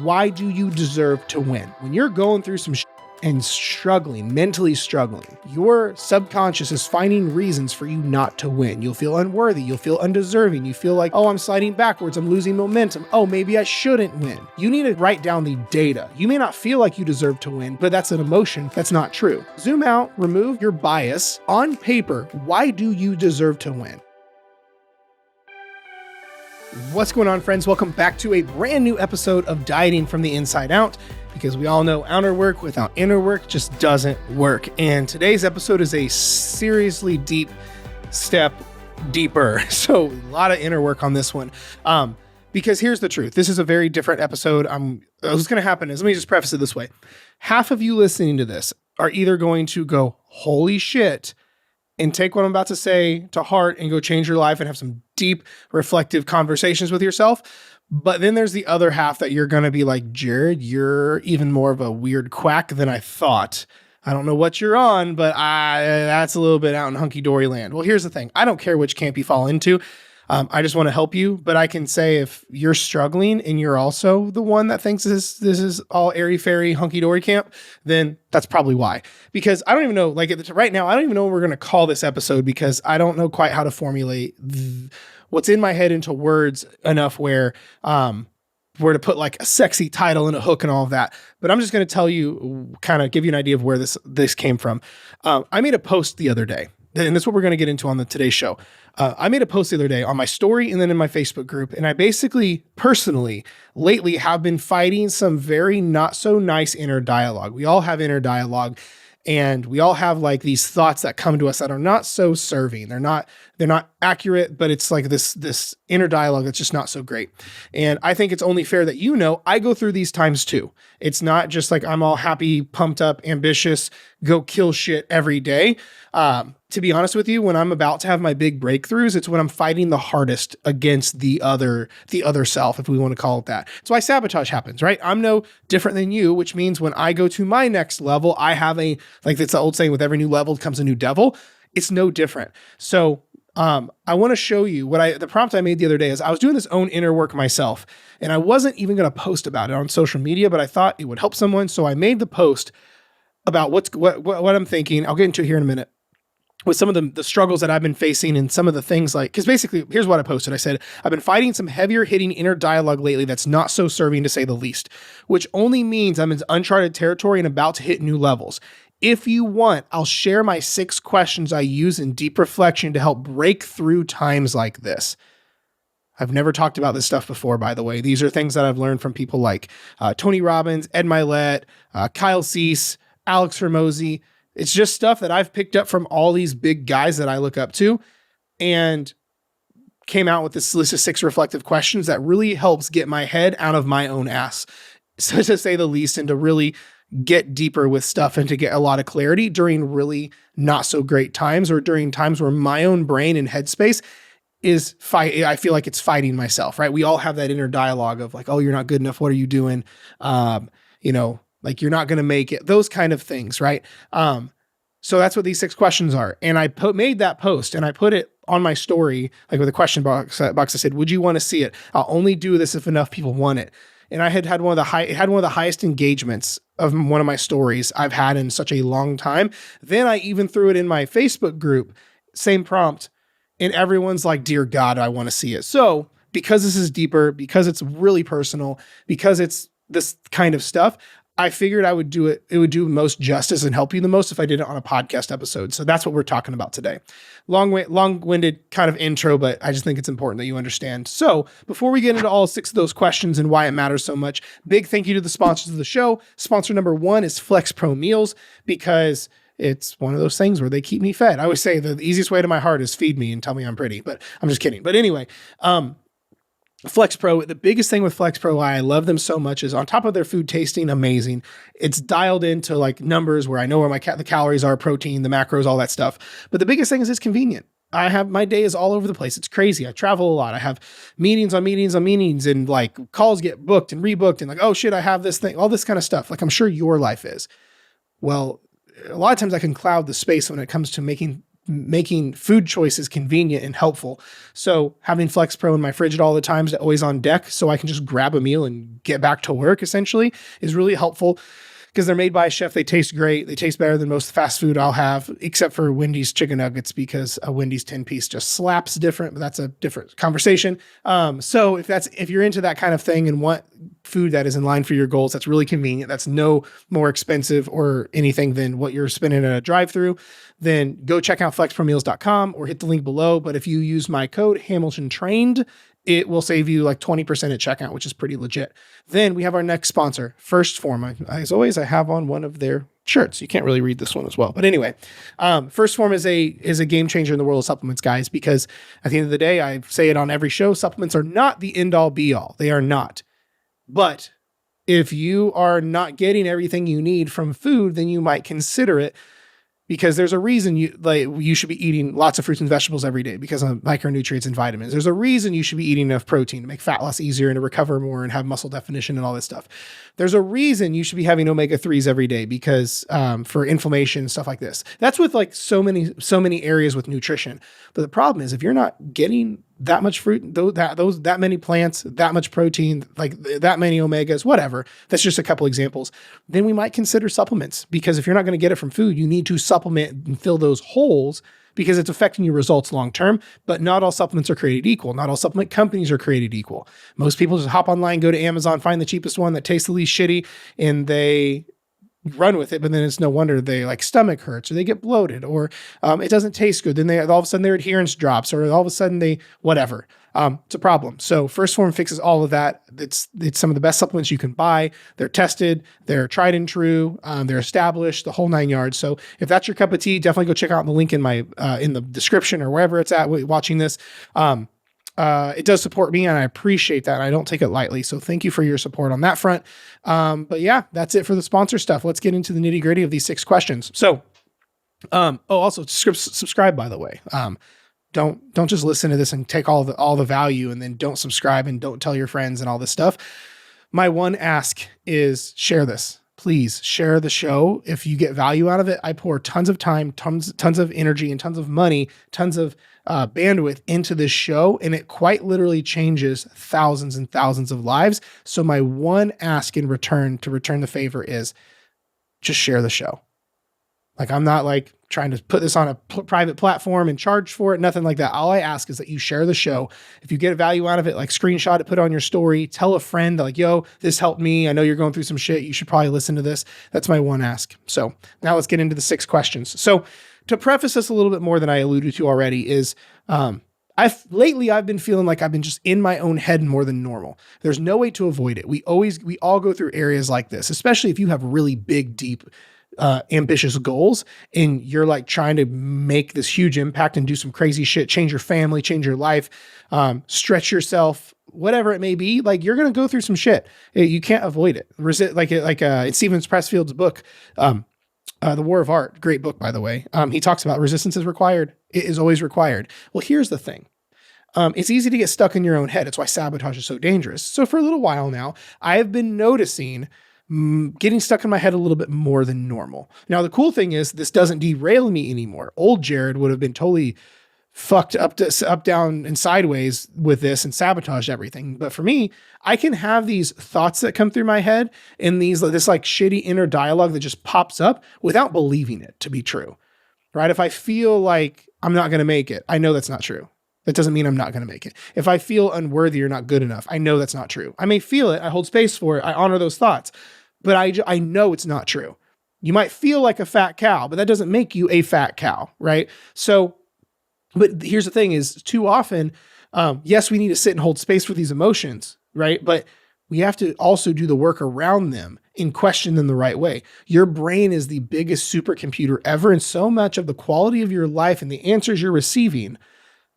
why do you deserve to win? When you're going through some and struggling, mentally struggling, your subconscious is finding reasons for you not to win. You'll feel unworthy. You'll feel undeserving. You feel like, oh, I'm sliding backwards. I'm losing momentum. Oh, maybe I shouldn't win. You need to write down the data. You may not feel like you deserve to win, but that's an emotion. That's not true. Zoom out, remove your bias. On paper, why do you deserve to win? What's going on, friends? Welcome back to a brand new episode of Dieting from the Inside Out, because we all know outer work without inner work just doesn't work. And today's episode is a seriously deep step deeper. So a lot of inner work on this one. Because here's the truth. This is a very different episode. What's going to happen is, let me just preface it this way. Half of you listening to this are either going to go, holy shit, and take what I'm about to say to heart and go change your life and have some deep, reflective conversations with yourself. But then there's the other half that you're going to be like, Jared, you're even more of a weird quack than I thought. I don't know what you're on, but that's a little bit out in hunky-dory land. Well, here's the thing. I don't care which camp you fall into. I just want to help you. But I can say if you're struggling and you're also the one that thinks this is all airy-fairy, hunky-dory camp, then that's probably why. Because I don't even know, right now, I don't even know what we're going to call this episode, because I don't know quite how to formulate what's in my head into words enough where to put like a sexy title and a hook and all of that. But I'm just going to tell you, kind of give you an idea of where this came from. I made a post the other day, and that's what we're going to get into on today's show. I made a post the other day on my story and then in my Facebook group. And I basically, personally, lately have been fighting some very not so nice inner dialogue. We all have inner dialogue, and we all have like these thoughts that come to us that are not so serving. They're not accurate, but it's like this inner dialogue that's just not so great. And I think it's only fair that I go through these times too. It's not just like I'm all happy, pumped up, ambitious, go kill shit every day. To be honest with you, when I'm about to have my big breakthroughs, it's when I'm fighting the hardest against the other self, if we want to call it that. It's why sabotage happens, right? I'm no different than you, which means when I go to my next level, I have it's the old saying, with every new level comes a new devil. It's no different. So I want to show you the prompt I made the other day is I was doing this own inner work myself, and I wasn't even going to post about it on social media, but I thought it would help someone. So I made the post about what I'm thinking. I'll get into it here in a minute, with some of the struggles that I've been facing and some of the things because basically here's what I posted. I said, I've been fighting some heavier hitting inner dialogue lately that's not so serving, to say the least, which only means I'm in uncharted territory and about to hit new levels. If you want, I'll share my 6 questions I use in deep reflection to help break through times like this. I've never talked about this stuff before, by the way. These are things that I've learned from people like Tony Robbins, Ed Milet, Kyle Cease, Alex Hormozy. It's just stuff that I've picked up from all these big guys that I look up to, and came out with this list of 6 reflective questions that really helps get my head out of my own ass, so to say the least, and to really get deeper with stuff and to get a lot of clarity during really not so great times, or during times where my own brain and headspace is I feel like it's fighting myself, right? We all have that inner dialogue of like, oh, you're not good enough. What are you doing? Like you're not going to make it, those kind of things, right? So that's what these 6 questions are. And I made that post and I put it on my story, like with a question box. I said, would you want to see it? I'll only do this if enough people want it. And I had one of the highest engagements of one of my stories I've had in such a long time. Then I even threw it in my Facebook group, same prompt, and everyone's like, dear God, I want to see it. So because this is deeper, because it's really personal, because it's this kind of stuff, I figured it would do most justice and help you the most if I did it on a podcast episode. So that's what we're talking about today. Long-winded kind of intro, but I just think it's important that you understand. So before we get into all 6 of those questions and why it matters so much, big thank you to the sponsors of the show. Sponsor number 1 is Flex Pro Meals, because it's one of those things where they keep me fed. I always say the easiest way to my heart is feed me and tell me I'm pretty, but I'm just kidding. But anyway, Flex Pro, the biggest thing with Flex Pro, why I love them so much, is on top of their food tasting amazing, it's dialed into like numbers where I know where the calories are, protein, the macros, all that stuff. But the biggest thing is it's convenient. My day is all over the place. It's crazy. I travel a lot. I have meetings on meetings on meetings, and like calls get booked and rebooked, and like, oh shit, I have this thing, all this kind of stuff. Like I'm sure your life is. Well, a lot of times I can cloud the space when it comes to making making food choices convenient and helpful. So having Flex Pro in my fridge at all the times, always on deck, so I can just grab a meal and get back to work essentially, is really helpful. Because they're made by a chef. They taste great. They taste better than most fast food I'll have, except for Wendy's chicken nuggets, because a Wendy's 10-piece just slaps different, but that's a different conversation. So if you're into that kind of thing and want food that is in line for your goals, that's really convenient, that's no more expensive or anything than what you're spending at a drive-through, then go check out flexpromeals.com or hit the link below. But if you use my code Hamilton Trained, it will save you like 20% at checkout, which is pretty legit. Then we have our next sponsor, First Form. As always, I have on one of their shirts. You can't really read this one as well. But anyway, First Form is a game changer in the world of supplements, guys, because at the end of the day, I say it on every show, supplements are not the end all be all. They are not. But if you are not getting everything you need from food, then you might consider it, because there's a reason you should be eating lots of fruits and vegetables every day because of micronutrients and vitamins. There's a reason you should be eating enough protein to make fat loss easier and to recover more and have muscle definition and all this stuff. There's a reason you should be having omega-3s every day because for inflammation and stuff like this. That's with like so many areas with nutrition. But the problem is if you're not getting that much fruit, that many plants, that much protein, like that many omegas, whatever, that's just a couple examples, then we might consider supplements, because if you're not going to get it from food, you need to supplement and fill those holes, because it's affecting your results long-term. But not all supplements are created equal. Not all supplement companies are created equal. Most people just hop online, go to Amazon, find the cheapest one that tastes the least shitty, and they run with it. But then it's no wonder they like stomach hurts, or they get bloated, or it doesn't taste good. Then all of a sudden their adherence drops, or all of a sudden whatever. It's a problem. So First Form fixes all of that. It's some of the best supplements you can buy. They're tested, they're tried and true, they're established, the whole 9 yards. So if that's your cup of tea, definitely go check out the link in my in the description or wherever it's at watching this. It does support me, and I appreciate that. I don't take it lightly. So thank you for your support on that front. But yeah, that's it for the sponsor stuff. Let's get into the nitty gritty of these 6 questions. So, also subscribe, by the way. Don't just listen to this and take all the value and then don't subscribe and don't tell your friends and all this stuff. My one ask is share this. Please share the show. If you get value out of it, I pour tons of time, tons of energy, and tons of money, tons of bandwidth into this show, and it quite literally changes thousands and thousands of lives. So my one ask in return to return the favor is just share the show. Like, I'm not like trying to put this on a private platform and charge for it, nothing like that. All I ask is that you share the show. If you get value out of it, like screenshot it, put it on your story, tell a friend like, yo, this helped me. I know you're going through some shit. You should probably listen to this. That's my one ask. So now let's get into the 6 questions. So to preface this a little bit more than I alluded to already is, lately I've been feeling like I've been just in my own head more than normal. There's no way to avoid it. We all go through areas like this, especially if you have really big, deep, ambitious goals and you're like trying to make this huge impact and do some crazy shit, change your family, change your life, stretch yourself, whatever it may be. Like, you're going to go through some shit. You can't avoid it. In Steven Pressfield's book, The War of Art, great book, by the way. He talks about resistance is required. It is always required. Well, here's the thing. It's easy to get stuck in your own head. It's why sabotage is so dangerous. So for a little while now, I have been noticing getting stuck in my head a little bit more than normal. Now, the cool thing is this doesn't derail me anymore. Old Jared would have been totally fucked up, down, and sideways with this and sabotaged everything. But for me, I can have these thoughts that come through my head and this like shitty inner dialogue that just pops up without believing it to be true, right? If I feel like I'm not going to make it, I know that's not true. That doesn't mean I'm not going to make it. If I feel unworthy or not good enough, I know that's not true. I may feel it. I hold space for it. I honor those thoughts, but I know it's not true. You might feel like a fat cow, but that doesn't make you a fat cow, right? So, but here's the thing is too often, yes, we need to sit and hold space for these emotions, right? But we have to also do the work around them and question them the right way. Your brain is the biggest supercomputer ever, and so much of the quality of your life and the answers you're receiving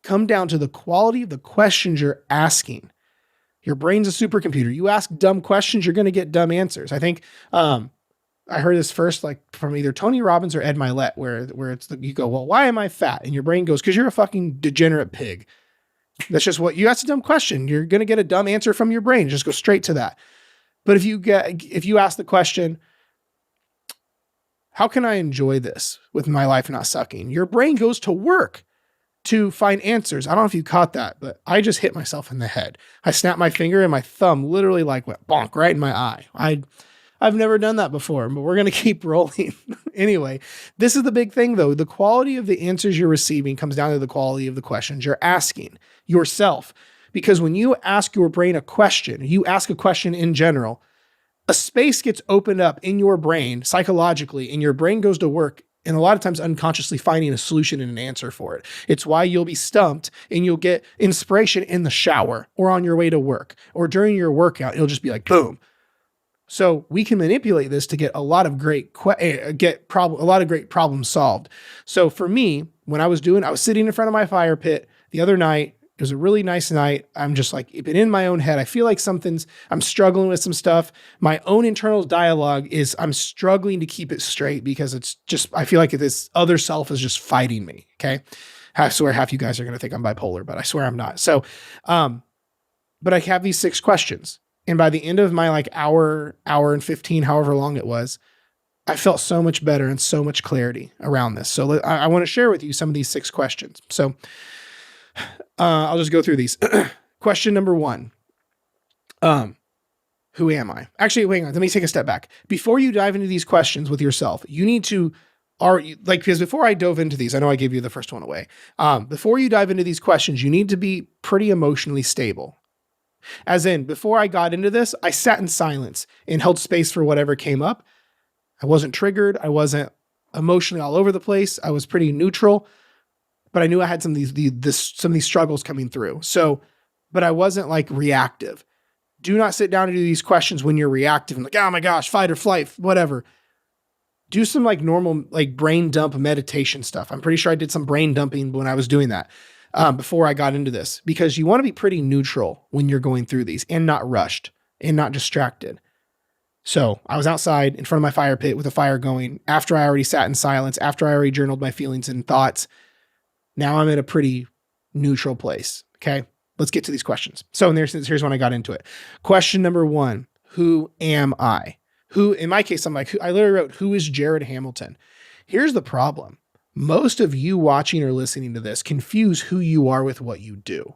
come down to the quality of the questions you're asking. Your brain's a supercomputer. You ask dumb questions, you're going to get dumb answers. I think I heard this first like from either Tony Robbins or Ed Milet, where it's you go, well, why am I fat? And your brain goes, because you're a fucking degenerate pig. That's just what you ask a dumb question. You're going to get a dumb answer from your brain. Just go straight to that. But if you ask the question, how can I enjoy this with my life not sucking? Your brain goes to work to find answers. I don't know if you caught that, but I just hit myself in the head. I snapped my finger and my thumb literally like went bonk right in my eye. I've never done that before, but we're going to keep rolling. Anyway, this is the big thing though. The quality of the answers you're receiving comes down to the quality of the questions you're asking yourself. Because when you ask your brain a question, you ask a question in general, a space gets opened up in your brain psychologically, and your brain goes to work, and a lot of times unconsciously finding a solution and an answer for it. It's why you'll be stumped and you'll get inspiration in the shower or on your way to work or during your workout. It'll just be like, boom. So we can manipulate this to get a lot of great problems solved. So for me, when I was sitting in front of my fire pit the other night. It was a really nice night. I'm just like, been in my own head. I feel like I'm struggling with some stuff. My own internal dialogue is I'm struggling to keep it straight because I feel like this other self is just fighting me. Okay. I swear half you guys are going to think I'm bipolar, but I swear I'm not. So, but I have these 6 questions. And by the end of my like hour and 15, however long it was, I felt so much better and so much clarity around this. So I want to share with you some of these 6 questions. So, I'll just go through these. Question number 1. Who am I? Actually, hang on. Let me take a step back. Before you dive into these questions with yourself, you need to, because before I dove into these, I know I gave you the first one away. Before you dive into these questions, you need to be pretty emotionally stable. As in, before I got into this, I sat in silence and held space for whatever came up. I wasn't triggered. I wasn't emotionally all over the place. I was pretty neutral. But I knew I had some of these struggles coming through. So, but I wasn't like reactive. Do not sit down and do these questions when you're reactive and like, oh my gosh, fight or flight, whatever. Do some like normal, like brain dump meditation stuff. I'm pretty sure I did some brain dumping when I was doing that before I got into this, because you want to be pretty neutral when you're going through these and not rushed and not distracted. So I was outside in front of my fire pit with a fire going after I already sat in silence, after I already journaled my feelings and thoughts. Now I'm in a pretty neutral place. Okay. Let's get to these questions. So here's when I got into it. Question number 1, who am I? Who, in my case, I literally wrote, who is Jared Hamilton? Here's the problem. Most of you watching or listening to this confuse who you are with what you do.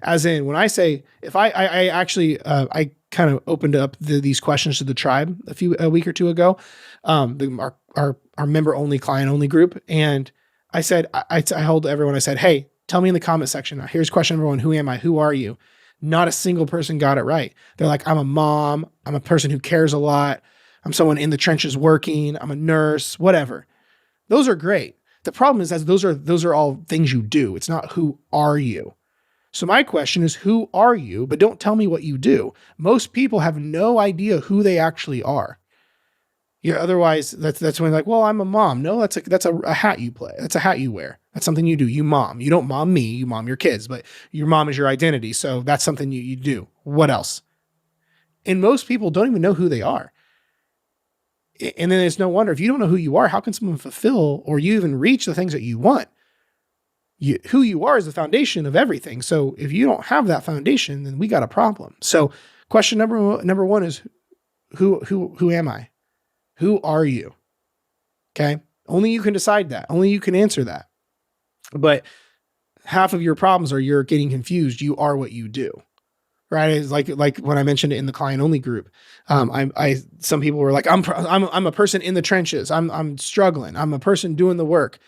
As in, when I say, if I kind of opened up these questions to the tribe a week or two ago, our member only, client only group. And I said, I told everyone, I said, hey, tell me in the comment section. Here's question number 1. Who am I? Who are you? Not a single person got it right. They're like, I'm a mom. I'm a person who cares a lot. I'm someone in the trenches working. I'm a nurse, whatever. Those are great. The problem is that those are all things you do. It's not who are you. So my question is, who are you? But don't tell me what you do. Most people have no idea who they actually are. Yeah. Otherwise, that's when like, well, I'm a mom. No, that's a hat you play. That's a hat you wear. That's something you do. You mom. You don't mom me. You mom your kids, but your mom is your identity. So that's something you do. What else? And most people don't even know who they are. And then it's no wonder if you don't know who you are, how can someone fulfill or you even reach the things that you want? Who you are is the foundation of everything. So if you don't have that foundation, then we got a problem. So question number 1 is who am I? Who are you? Okay. Only you can decide that. Only you can answer that. But half of your problems are you're getting confused. You are what you do, right? It's like when I mentioned it in the client only group. Some people were like, I'm a person in the trenches. I'm struggling. I'm a person doing the work.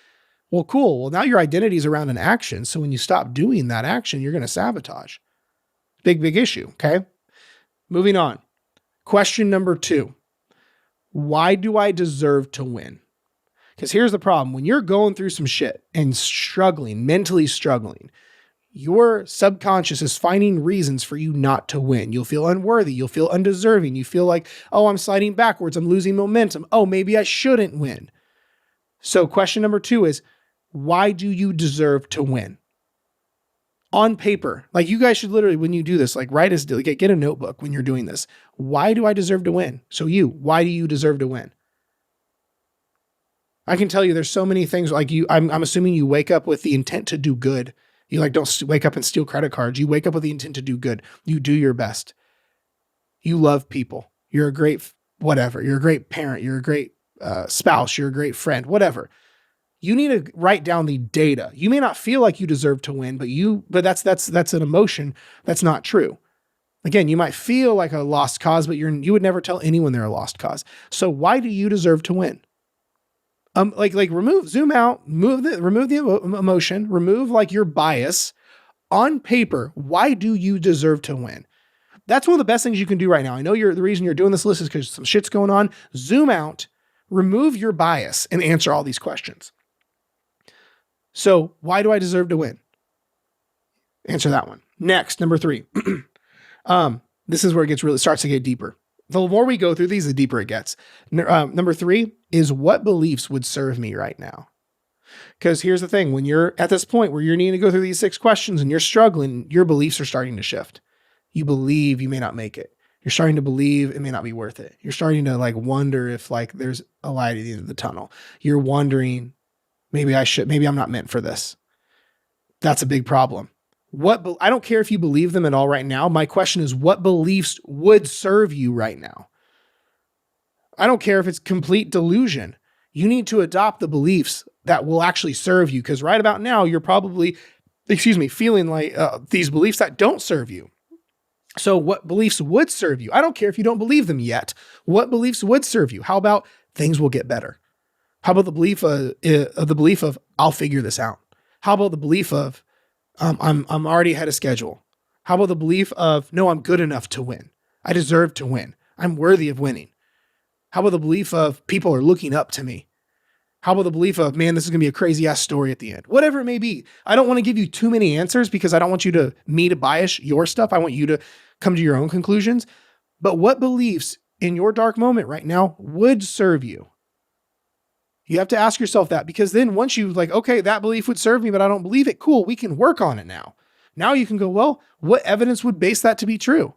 Well, cool. Well, now your identity is around an action. So when you stop doing that action, you're going to sabotage. Big issue. Okay. Moving on. Question number 2. Why do I deserve to win? Because here's the problem. When you're going through some shit and struggling, mentally struggling, your subconscious is finding reasons for you not to win. You'll feel unworthy. You'll feel undeserving. You feel like, oh, I'm sliding backwards. I'm losing momentum. Oh, maybe I shouldn't win. So question number 2 is, why do you deserve to win? On paper, like you guys should literally, when you do this, like get a notebook when you're doing this. Why do I deserve to win? So why do you deserve to win? I can tell you there's so many things like I'm assuming you wake up with the intent to do good. You like don't wake up and steal credit cards. You wake up with the intent to do good. You do your best. You love people. You're a great whatever. You're a great parent. You're a great spouse, you're a great friend, whatever. You need to write down the data. You may not feel like you deserve to win, but that's an emotion. That's not true. Again, you might feel like a lost cause, but you would never tell anyone they're a lost cause. So why do you deserve to win? Zoom out, remove the emotion, remove like your bias. On paper, why do you deserve to win? That's one of the best things you can do right now. I know the reason you're doing this list is because some shit's going on. Zoom out, remove your bias, and answer all these questions. So why do I deserve to win? Answer that one. Next, number 3. This is where it starts to get deeper. The more we go through these, the deeper it gets. Number 3 is, what beliefs would serve me right now? Because here's the thing, when you're at this point where you're needing to go through these 6 questions and you're struggling, your beliefs are starting to shift. You believe you may not make it. You're starting to believe it may not be worth it. You're starting to like wonder if like there's a light at the end of the tunnel. You're wondering, maybe I'm not meant for this. That's a big problem. I don't care if you believe them at all right now. My question is, what beliefs would serve you right now? I don't care if it's complete delusion. You need to adopt the beliefs that will actually serve you, because right about now, you're probably, feeling like these beliefs that don't serve you. So what beliefs would serve you? I don't care if you don't believe them yet. What beliefs would serve you? How about things will get better? How about the belief of I'll figure this out? How about the belief of I'm already ahead of schedule? How about the belief of no, I'm good enough to win. I deserve to win. I'm worthy of winning. How about the belief of people are looking up to me? How about the belief of, man, this is going to be a crazy ass story at the end? Whatever it may be. I don't want to give you too many answers because I don't want me to bias your stuff. I want you to come to your own conclusions. But what beliefs in your dark moment right now would serve you? You have to ask yourself that, because then once you like, okay, that belief would serve me, but I don't believe it. Cool. We can work on it now. Now you can go, well, what evidence would base that to be true?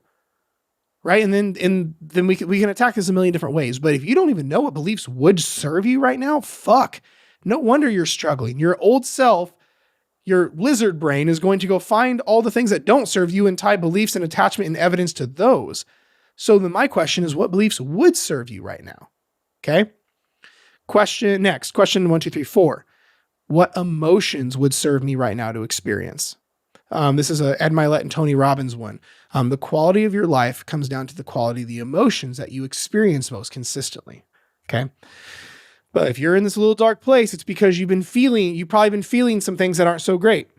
Right. And then we can attack this a million different ways. But if you don't even know what beliefs would serve you right now, fuck, no wonder you're struggling. Your old self, your lizard brain, is going to go find all the things that don't serve you and tie beliefs and attachment and evidence to those. So then my question is, what beliefs would serve you right now? Okay. Question 1, 2, 3, 4. What emotions would serve me right now to experience? This is a Ed Milet and Tony Robbins one. The quality of your life comes down to the quality of the emotions that you experience most consistently. Okay. But if you're in this little dark place, it's because you've probably been feeling some things that aren't so great.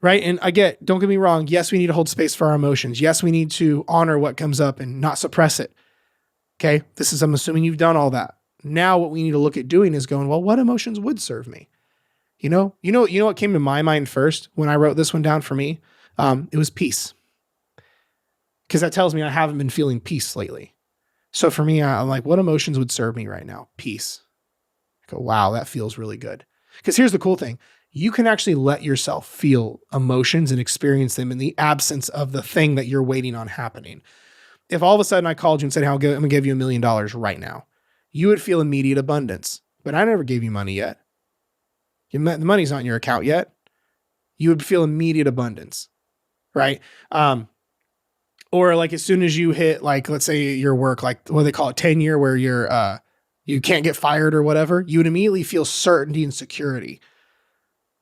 Right. And don't get me wrong. Yes, we need to hold space for our emotions. Yes, we need to honor what comes up and not suppress it. Okay. I'm assuming you've done all that. Now what we need to look at doing is going, well, what emotions would serve me? You know what came to my mind first when I wrote this one down for me? It was peace. Because that tells me I haven't been feeling peace lately. So for me, I'm like, what emotions would serve me right now? Peace. I go, wow, that feels really good. Because here's the cool thing. You can actually let yourself feel emotions and experience them in the absence of the thing that you're waiting on happening. If all of a sudden I called you and said, I'm going to give you $1 million right now, you would feel immediate abundance. But I never gave you money yet. The money's not in your account yet. You would feel immediate abundance, right? Or like as soon as you hit, like, let's say your work, like what they call it, tenure, where you can't get fired or whatever, you would immediately feel certainty and security.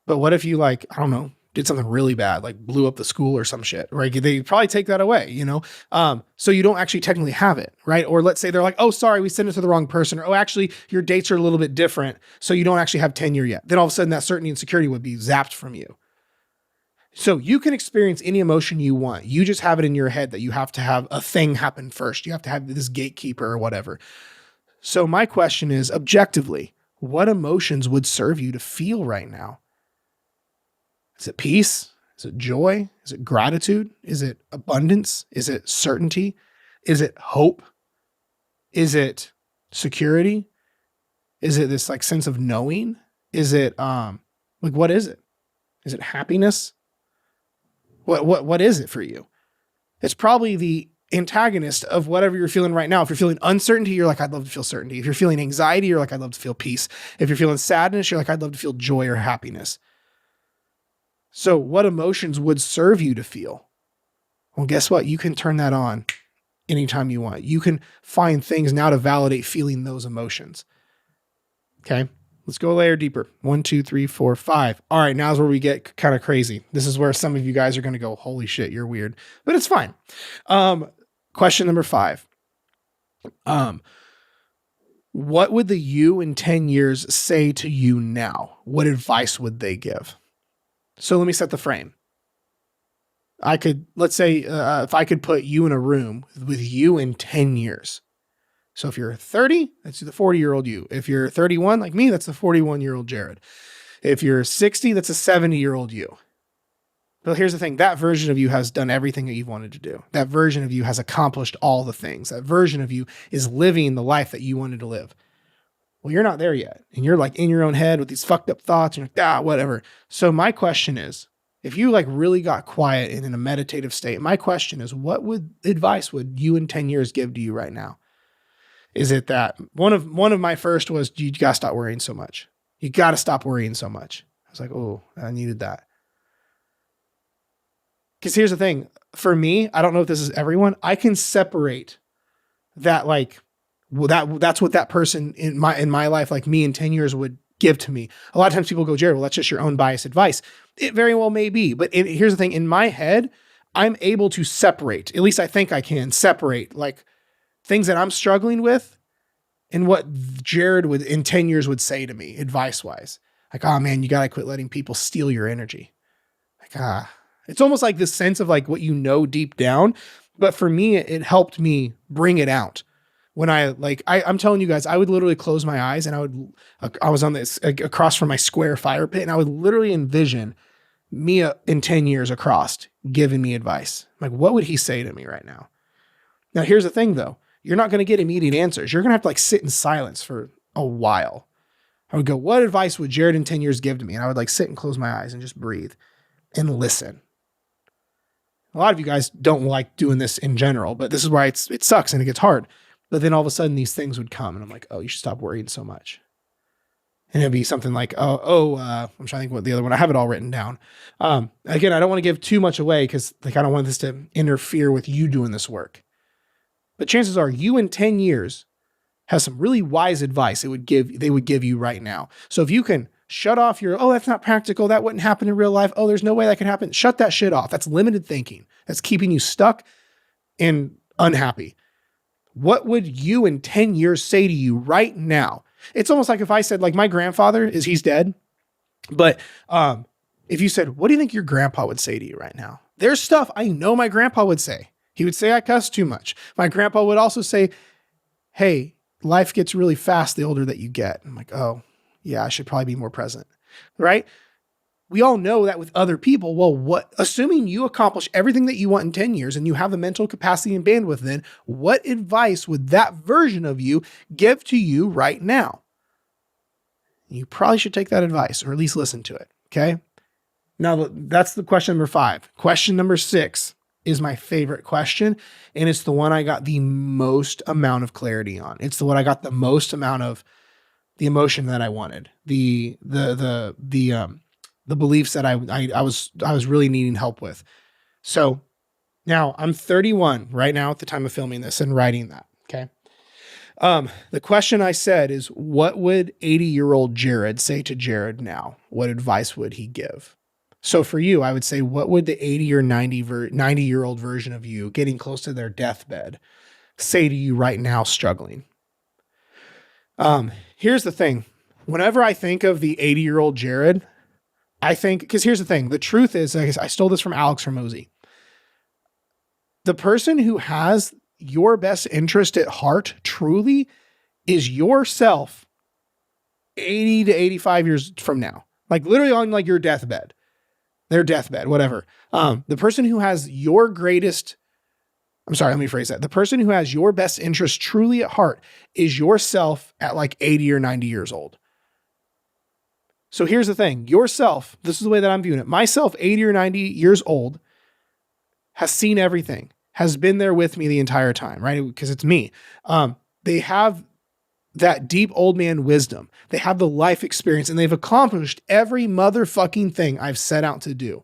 But what if you like, I don't know, did something really bad, like blew up the school or some shit, right? They probably take that away, so you don't actually technically have it, right? Or let's say they're like, oh, sorry, we sent it to the wrong person. Or, oh, actually your dates are a little bit different, so you don't actually have tenure yet. Then all of a sudden that certainty and security would be zapped from you. So you can experience any emotion you want. You just have it in your head that you have to have a thing happen first. You have to have this gatekeeper or whatever. So my question is, objectively, what emotions would serve you to feel right now? Is it peace? Is it joy? Is it gratitude? Is it abundance? Is it certainty? Is it hope? Is it security? Is it this like sense of knowing? Is it what is it? Is it happiness? What is it for you? It's probably the antagonist of whatever you're feeling right now. If you're feeling uncertainty, you're like, I'd love to feel certainty. If you're feeling anxiety, you're like, I'd love to feel peace. If you're feeling sadness, you're like, I'd love to feel joy or happiness. So what emotions would serve you to feel? Well, guess what? You can turn that on anytime you want. You can find things now to validate feeling those emotions. Okay. Let's go a layer deeper. 1, 2, 3, 4, 5. All right. Now's where we get kind of crazy. This is where some of you guys are going to go, holy shit, you're weird, but it's fine. Question number 5. What would the you in 10 years say to you now? What advice would they give? So let me set the frame. Let's say, if I could put you in a room with you in 10 years. So if you're 30, that's the 40-year-old you. If you're 31, like me, that's the 41-year-old Jared. If you're 60, that's a 70-year-old you. But here's the thing. That version of you has done everything that you've wanted to do. That version of you has accomplished all the things. That version of you is living the life that you wanted to live. Well, you're not there yet. And you're like in your own head with these fucked up thoughts. And you're like, whatever. So my question is, if you like really got quiet and in a meditative state, my question is, what advice would you in 10 years give to you right now? Is it that one of my first was, you got to stop worrying so much. You got to stop worrying so much. I was like, oh, I needed that. Because here's the thing. For me, I don't know if this is everyone. I can separate that, like, that's what that person in my life, like me in 10 years, would give to me. A lot of times people go, Jared, well, that's just your own biased advice. It very well may be. But here's the thing. In my head, I'm able to separate, at least I think I can separate, like, things that I'm struggling with and what Jared would in 10 years would say to me advice-wise. Like, oh man, you got to quit letting people steal your energy. Like, it's almost like this sense of like what you know deep down. But for me, it helped me bring it out. When I'm telling you guys, I would literally close my eyes and I was on this across from my square fire pit, and I would literally envision Mia in 10 years across giving me advice. Like, what would he say to me right now? Now, here's the thing though. You're not going to get immediate answers. You're going to have to like sit in silence for a while. I would go, what advice would Jared in 10 years give to me? And I would like sit and close my eyes and just breathe and listen. A lot of you guys don't like doing this in general, but this is why it sucks and it gets hard. But then all of a sudden these things would come and I'm like, oh, you should stop worrying so much. And it'd be something like, I'm trying to think what the other one, I have it all written down. Again, I don't want to give too much away because like, I don't want this to interfere with you doing this work. But chances are you in 10 years has some really wise advice they would give you right now. So if you can shut off your, oh, that's not practical, that wouldn't happen in real life, oh, there's no way that can happen. Shut that shit off. That's limited thinking. That's keeping you stuck and unhappy. What would you in 10 years say to you right now? It's almost like if I said, like, my grandfather he's dead. But if you said, what do you think your grandpa would say to you right now? There's stuff I know my grandpa would say. He would say I cuss too much. My grandpa would also say, hey, life gets really fast the older that you get. I'm like, oh, yeah, I should probably be more present, right? We all know that with other people. Well, assuming you accomplish everything that you want in 10 years and you have the mental capacity and bandwidth, then what advice would that version of you give to you right now? You probably should take that advice or at least listen to it. Okay. Now that's the question number 5. Question number 6 is my favorite question. And it's the one I got the most amount of clarity on. It's the one I got the most amount of the emotion that I wanted, the beliefs that I was really needing help with. So now I'm 31 right now at the time of filming this and writing that. Okay. The question I said is, what would 80-year-old Jared say to Jared now? What advice would he give? So for you, I would say, what would the 80 or 90-year-old version of you getting close to their deathbed say to you right now, struggling? Here's the thing. Whenever I think of the 80-year-old Jared, I think, because here's the thing. The truth is, I stole this from Alex Ramosi. The person who has your best interest at heart truly is yourself 80 to 85 years from now. Like literally on like your deathbed, their deathbed, whatever. The person who has your greatest, I'm sorry, let me phrase that. The person who has your best interest truly at heart is yourself at like 80 or 90 years old. So here's the thing. Yourself, this is the way that I'm viewing it. Myself, 80 or 90 years old, has seen everything, has been there with me the entire time, right? Because it's me. They have that deep old man wisdom. They have the life experience and they've accomplished every motherfucking thing I've set out to do.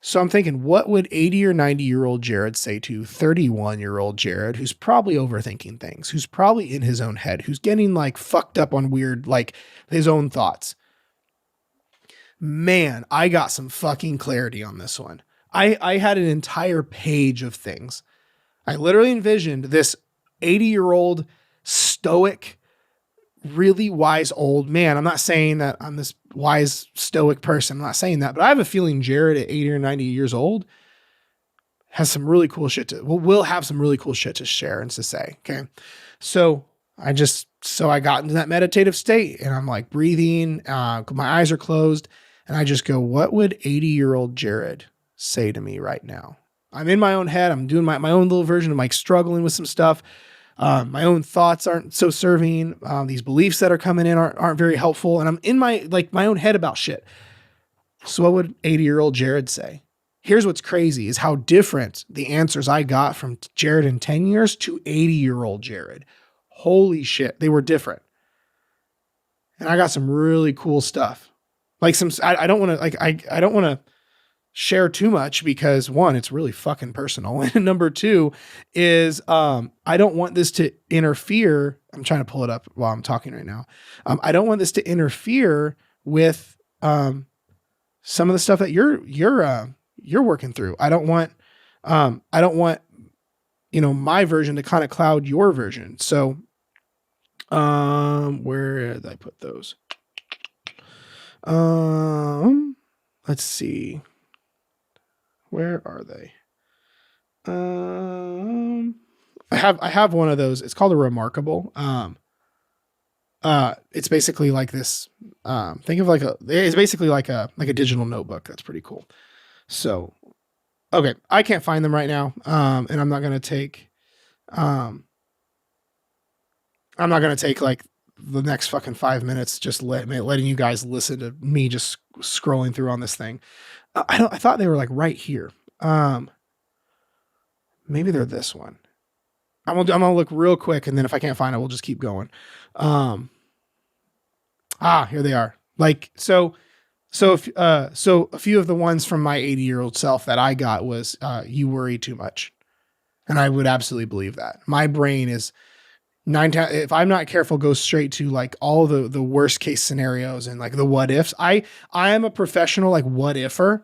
So I'm thinking, what would 80 or 90-year-old Jared say to 31-year-old Jared, who's probably overthinking things, who's probably in his own head, who's getting like fucked up on weird, like his own thoughts? Man, I got some fucking clarity on this one. I had an entire page of things. I literally envisioned this 80-year-old stoic, really wise old man. I'm not saying that I'm this wise stoic person. I'm not saying that, but I have a feeling Jared at 80 or 90 years old has some really cool shit will have some really cool shit to share and to say. Okay. So I got into that meditative state and I'm like breathing, my eyes are closed and I just go, what would 80-year-old Jared say to me right now? I'm in my own head. I'm doing my own little version of like struggling with some stuff. My own thoughts aren't so serving. These beliefs that are coming in aren't very helpful. And I'm in my own head about shit. So what would 80-year-old Jared say? Here's what's crazy is how different the answers I got from Jared in 10 years to 80-year-old Jared. Holy shit. They were different. And I got some really cool stuff. Like I don't want to share too much because one, it's really fucking personal. And number two is, I don't want this to interfere. I'm trying to pull it up while I'm talking right now. I don't want this to interfere with, some of the stuff that you're working through. I don't want, my version to kind of cloud your version. So, where did I put those? Let's see. Where are they? I have one of those. It's called a Remarkable. It's basically like this. Think of it's basically like a digital notebook. That's pretty cool. So, okay. I can't find them right now. And I'm not going to take like the next fucking 5 minutes, just letting you guys listen to me just scrolling through on this thing. I thought they were like right here. Maybe they're this one. I'm gonna look real quick, and then if I can't find it, we'll just keep going. Here they are. So a few of the ones from my 80-year-old self that I got was, you worry too much. And I would absolutely believe that. My brain is if I'm not careful, goes straight to like all the worst case scenarios and like the what ifs. I am a professional like what ifer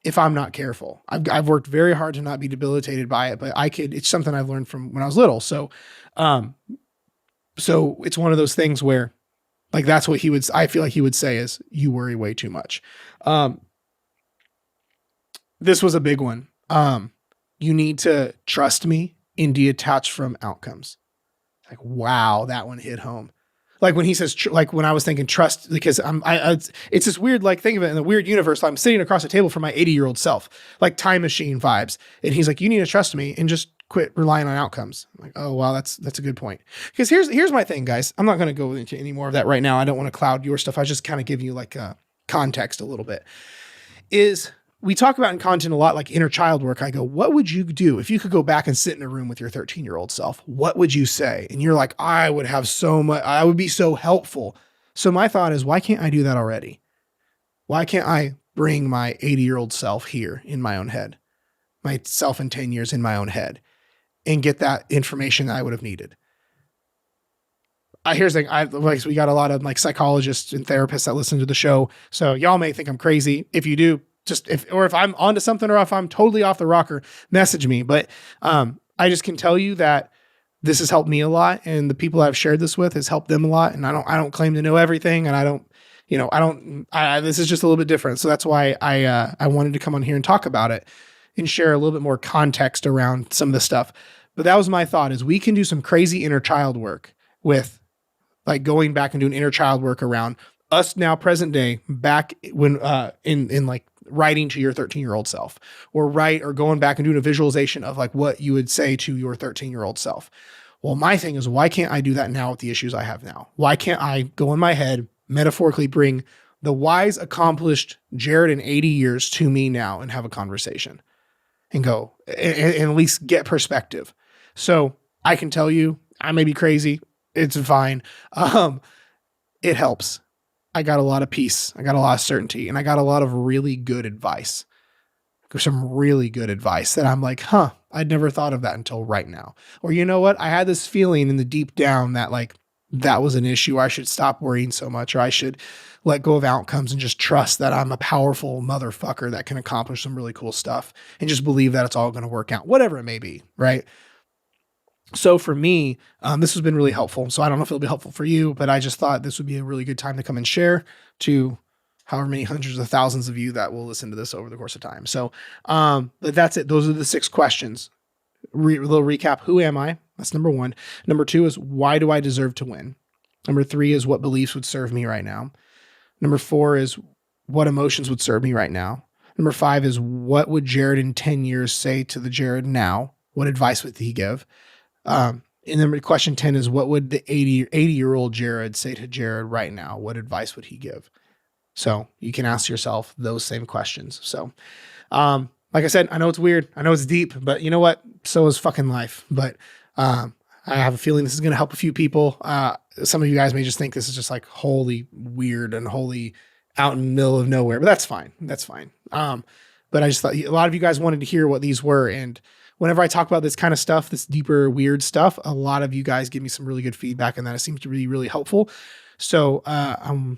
if I'm not careful. I've worked very hard to not be debilitated by it, but it's something I've learned from when I was little. So it's one of those things where like, that's what I feel like he would say is you worry way too much. This was a big one. You need to trust me and detach from outcomes. Like, wow, that one hit home. Like when he says, like when I was thinking trust, because it's this weird, like think of it in the weird universe. I'm sitting across the table from my 80-year-old self, like time machine vibes. And he's like, you need to trust me and just quit relying on outcomes. I'm like, oh, wow, that's a good point. Because here's my thing, guys. I'm not going to go into any more of that right now. I don't want to cloud your stuff. I just kind of give you like a context a little bit. We talk about in content a lot, like inner child work. I go, what would you do if you could go back and sit in a room with your 13-year-old self? What would you say? And you're like, I would be so helpful. So my thought is, why can't I do that already? Why can't I bring my 80-year-old self here in my own head, myself in 10 years in my own head, and get that information that I would have needed? Here's the thing. We got a lot of like psychologists and therapists that listen to the show. So y'all may think I'm crazy. If you do, if I'm onto something or if I'm totally off the rocker, message me. But I just can tell you that this has helped me a lot, and the people I've shared this with has helped them a lot. And I don't claim to know everything, and this is just a little bit different. So that's why I wanted to come on here and talk about it and share a little bit more context around some of the stuff. But that was my thought, is we can do some crazy inner child work with like going back and doing inner child work around us now present day, back when in like writing to your 13-year-old self, or going back and doing a visualization of like what you would say to your 13-year-old self. Well, my thing is, why can't I do that now with the issues I have now? Why can't I go in my head, metaphorically bring the wise, accomplished Jared in 80 years to me now and have a conversation and go and at least get perspective? So I can tell you, I may be crazy. It's fine. It helps. I got a lot of peace. I got a lot of certainty, and I got a lot of really good advice. some really good advice that I'm like, huh, I'd never thought of that until right now. Or you know what? I had this feeling in the deep down that like that was an issue. I should stop worrying so much, or I should let go of outcomes and just trust that I'm a powerful motherfucker that can accomplish some really cool stuff and just believe that it's all going to work out, whatever it may be. Right. So for me, this has been really helpful. So I don't know if it'll be helpful for you, but I just thought this would be a really good time to come and share to however many hundreds of thousands of you that will listen to this over the course of time. So, but that's it. Those are the 6 questions. A little recap. Who am I? That's number 1. Number 2 is why do I deserve to win? Number 3 is what beliefs would serve me right now. Number 4 is what emotions would serve me right now. Number 5 is what would Jared in 10 years say to the Jared now? What advice would he give? And then question 10 is what would the 80-year-old Jared say to Jared right now? What advice would he give? So you can ask yourself those same questions. So, like I said, I know it's weird. I know it's deep, but you know what? So is fucking life. But, I have a feeling this is going to help a few people. Some of you guys may just think this is just like wholly weird and wholly out in the middle of nowhere, but that's fine. That's fine. But I just thought a lot of you guys wanted to hear what these were. And whenever I talk about this kind of stuff, this deeper, weird stuff, a lot of you guys give me some really good feedback and that it seems to be really helpful. So,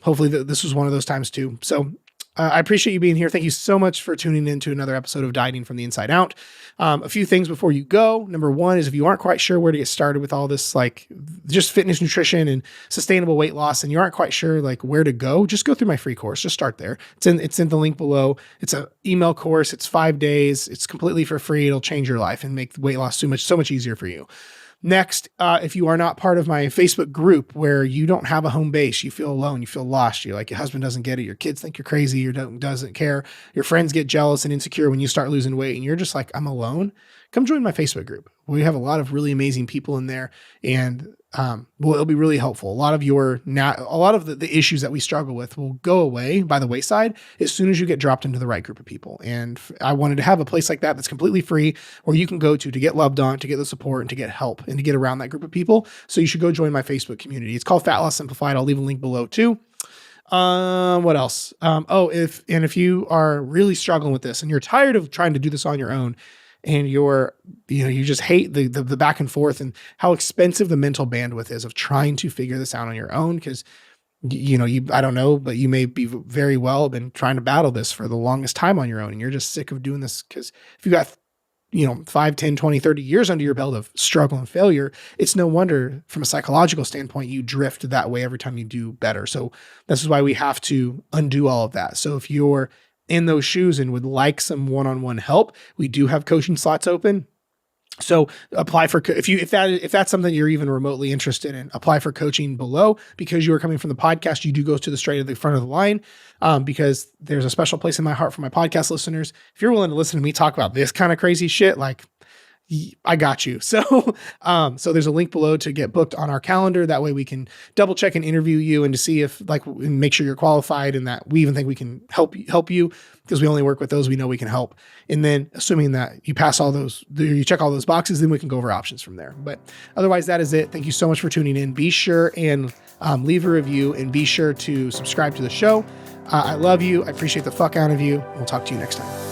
hopefully this was one of those times too. So, I appreciate you being here. Thank you so much for tuning in to another episode of Dieting from the Inside Out. A few things before you go. Number 1 is if you aren't quite sure where to get started with all this, like just fitness, nutrition, and sustainable weight loss, and you aren't quite sure like where to go, just go through my free course. Just start there. It's in the link below. It's an email course. It's 5 days. It's completely for free. It'll change your life and make weight loss so much easier for you. Next, if you are not part of my Facebook group where you don't have a home base, you feel alone, you feel lost, you're like, your husband doesn't get it, your kids think you're crazy, your doesn't care, your friends get jealous and insecure when you start losing weight and you're just like, I'm alone, come join my Facebook group. We have a lot of really amazing people in there and it'll be really helpful. A lot of the issues that we struggle with will go away by the wayside as soon as you get dropped into the right group of people. And I wanted to have a place like that that's completely free where you can go to get loved on, to get the support and to get help and to get around that group of people. So you should go join my Facebook community. It's called Fat Loss Simplified. I'll leave a link below too. What else? If you are really struggling with this and you're tired of trying to do this on your own, and you just hate the back and forth and how expensive the mental bandwidth is of trying to figure this out on your own. Cause I don't know, but you may be very well been trying to battle this for the longest time on your own. And you're just sick of doing this. Cause if you got, 5, 10, 20, 30 years under your belt of struggle and failure, it's no wonder from a psychological standpoint, you drift that way every time you do better. So this is why we have to undo all of that. So if you're in those shoes and would like some one-on-one help, we do have coaching slots open. So apply for, if that's something you're even remotely interested in, apply for coaching below. Because you are coming from the podcast, you do go to the straight of the front of the line, because there's a special place in my heart for my podcast listeners. If you're willing to listen to me talk about this kind of crazy shit, like I got you. So, so there's a link below to get booked on our calendar. That way we can double check and interview you and to see if and make sure you're qualified and that we even think we can help you because we only work with those we know we can help. And then assuming that you pass all those, you check all those boxes, then we can go over options from there. But otherwise that is it. Thank you so much for tuning in. Be sure and leave a review and be sure to subscribe to the show. I love you. I appreciate the fuck out of you. We'll talk to you next time.